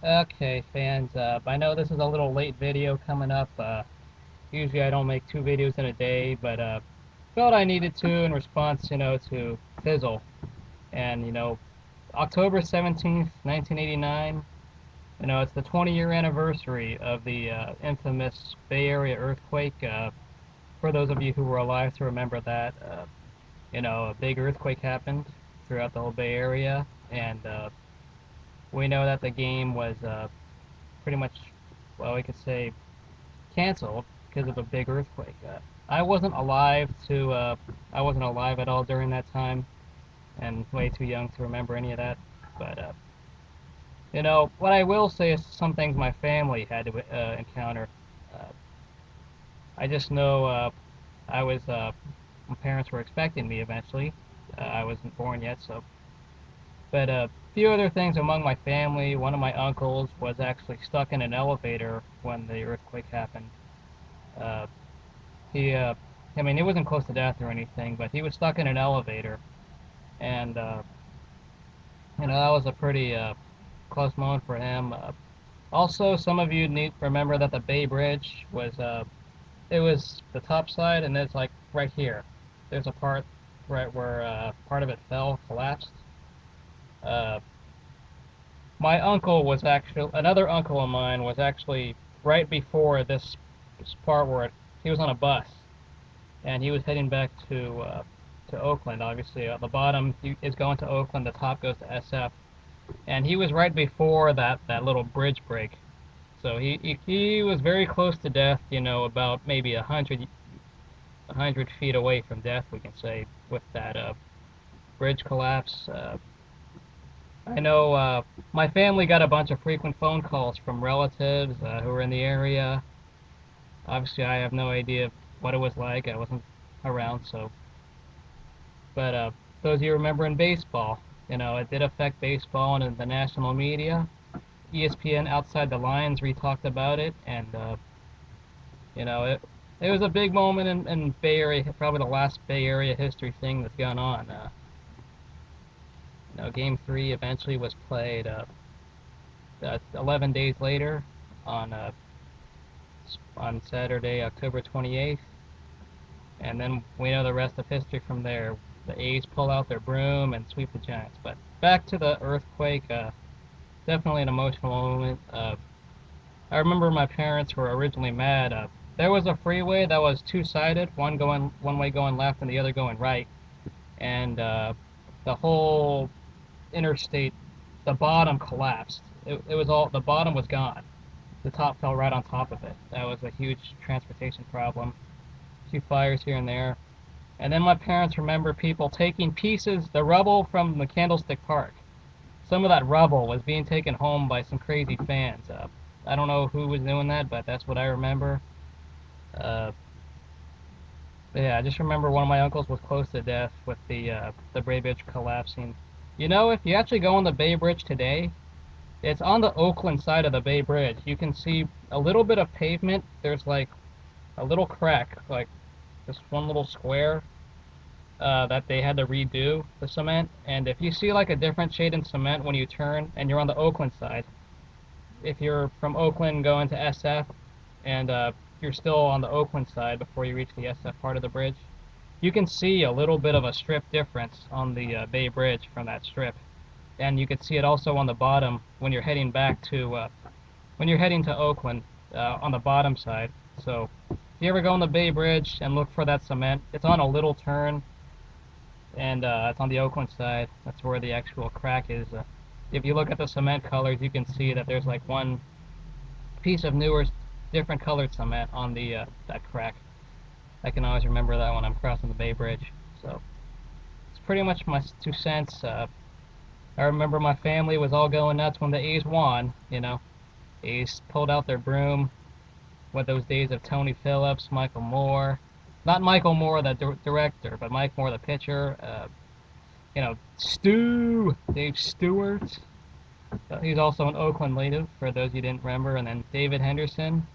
Okay, fans, I know this is a little late video coming up. Usually I don't make two videos in a day, but felt I needed to in response, to Fizzle. And, October 17th, 1989, it's the 20-year anniversary of the infamous Bay Area earthquake. For those of you who were alive to remember that, a big earthquake happened throughout the whole Bay Area, and we know that the game was pretty much, well, we could say canceled because of a big earthquake. I wasn't alive to I wasn't alive at all during that time, and way too young to remember any of that. But what I will say is some things my family had to encounter. Uh, I just know I was my parents were expecting me eventually. I wasn't born yet, so. But a few other things among my family. One of my uncles was actually stuck in an elevator when the earthquake happened. Uh, He, I mean, he wasn't close to death or anything, but he was stuck in an elevator, and that was a pretty close moment for him. Also, some of you need to remember that the Bay Bridge was, it was the top side, and it's like right here. There's a part right where part of it fell, collapsed. Uh, my uncle was actually, another uncle of mine was actually right before this part where he was on a bus and he was heading back to Oakland. Obviously, the bottom is going to Oakland, the top goes to SF, and he was right before that little bridge break. So he was very close to death. About maybe 100 feet away from death, we can say, with that bridge collapse. I know my family got a bunch of frequent phone calls from relatives who were in the area. Obviously, I have no idea what it was like. I wasn't around, so. But those of you remembering baseball, it did affect baseball and in the national media. ESPN Outside the Lines re-talked about it, and it was a big moment in Bay Area, probably the last Bay Area history thing that's gone on. Game three eventually was played 11 days later on uh, on Saturday, October 28th, and then we know the rest of history from there. The A's pull out their broom and sweep the Giants. But back to the earthquake. Definitely an emotional moment. I remember my parents were originally mad. There was a freeway that was two-sided, one way going left and the other going right, and the whole interstate, the bottom collapsed. It was all the bottom was gone. The top fell right on top of it. That was a huge transportation problem. A few fires here and there. And then my parents remember people taking pieces, the rubble from the Candlestick Park. Some of that rubble was being taken home by some crazy fans. I don't know who was doing that, but that's what I remember. Uh, yeah, I just remember one of my uncles was close to death with the Bay Bridge collapsing. If you actually go on the Bay Bridge today, it's on the Oakland side of the Bay Bridge. You can see a little bit of pavement. There's like a little crack, like this one little square that they had to redo the cement. And if you see like a different shade in cement when you turn and you're on the Oakland side, if you're from Oakland going to SF and you're still on the Oakland side before you reach the SF part of the bridge, you can see a little bit of a strip difference on the Bay Bridge from that strip. And you can see it also on the bottom when you're heading to Oakland on the bottom side. So if you ever go on the Bay Bridge and look for that cement, it's on a little turn and it's on the Oakland side. That's where the actual crack is. If you look at the cement colors, you can see that there's like one piece of newer, different colored cement on the that crack. I can always remember that when I'm crossing the Bay Bridge. So it's pretty much my 2 cents. I remember my family was all going nuts when the A's won. A's pulled out their broom with those days of Tony Phillips, Michael Moore. Not Michael Moore, the director, but Mike Moore, the pitcher. Dave Stewart. He's also an Oakland native, for those you didn't remember. And then David Henderson,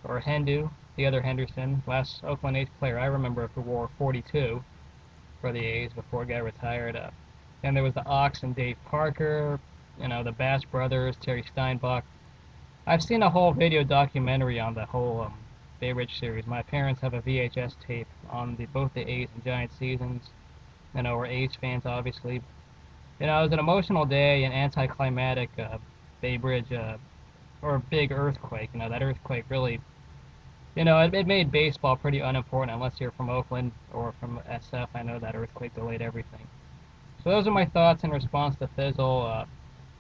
or Hendu, the other Henderson, last Oakland A's player I remember who wore 42 for the A's before he got retired. And there was the Ox and Dave Parker. the Bass Brothers, Terry Steinbach. I've seen a whole video documentary on the whole Bay Ridge series. My parents have a VHS tape on both the A's and Giants seasons. We're A's fans, obviously. It was an emotional day, an anticlimactic Bay Bridge or big earthquake. That earthquake really, it made baseball pretty unimportant unless you're from Oakland or from SF. I know that earthquake delayed everything. So those are my thoughts in response to Fizzle.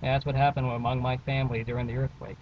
Yeah, that's what happened among my family during the earthquake.